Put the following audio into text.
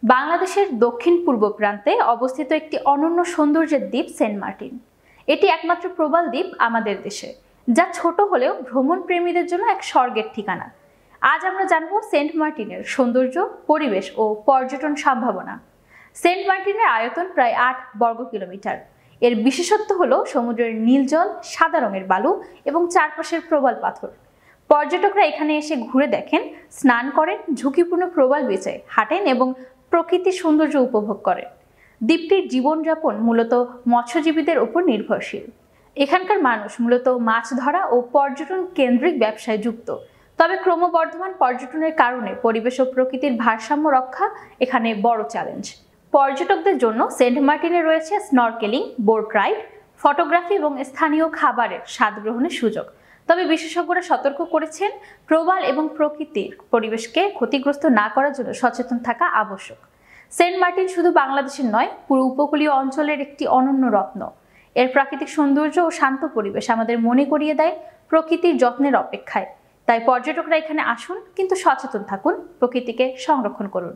বাংলাদেশের দক্ষিণ পূর্ব প্রান্তে অবস্থিত একটি অনন্য সৌন্দর্যের দ্বীপ সেন্ট মার্টিন। এটি একমাত্র প্রবাল দ্বীপ আমাদের দেশে, যা ছোট হলেও ভ্রমণ প্রেমীদের জন্য এক স্বর্গের ঠিকানা। আজ আমরা জানব সেন্ট মার্টিনের সৌন্দর্য, পরিবেশ ও পর্যটন সম্ভাবনা। সেন্ট মার্টিনের আয়তন প্রায় 8 বর্গ কিলোমিটার। এর বিশেষত্ব হলো সমুদ্রের নীল জল, সাদা রঙের বালু এবং চারপাশের প্রবাল পাথর। পর্যটকরা এখানে এসে ঘুরে দেখেন, স্নান করেন, ঝুঁকিপূর্ণ প্রবাল বেচে হাঁটেন এবং প্রকৃতির সৌন্দর্য উপভোগ করেন। দ্বীপটির জীবনযাপন মূলত মৎস্যজীবীদের উপর নির্ভরশীল। এখানকার মানুষ মূলত মাছ ধরা ও পর্যটন কেন্দ্রিক ব্যবসায় যুক্ত। তবে ক্রমবর্ধমান পর্যটনের কারণে পরিবেশ ও প্রকৃতির ভারসাম্য রক্ষা এখানে বড় চ্যালেঞ্জ। পর্যটকদের জন্য সেন্ট মার্টিনে রয়েছে স্নরকেলিং, বোট রাইড, ফটোগ্রাফি এবং স্থানীয় খাবারের স্বাদ গ্রহণের সুযোগ। তবে বিশেষজ্ঞরা সতর্ক করেছেন, প্রবাল এবং প্রকৃতির পরিবেশকে ক্ষতিগ্রস্ত না করার জন্য সচেতন থাকা আবশ্যক। সেন্ট মার্টিন শুধু বাংলাদেশের নয়, পুরো উপকূলীয় অঞ্চলের একটি অনন্য রত্ন। এর প্রাকৃতিক সৌন্দর্য ও শান্ত পরিবেশ আমাদের মনে করিয়ে দেয় প্রকৃতির যত্নের অপেক্ষায়। তাই পর্যটকরা এখানে আসুন, কিন্তু সচেতন থাকুন, প্রকৃতিকে সংরক্ষণ করুন।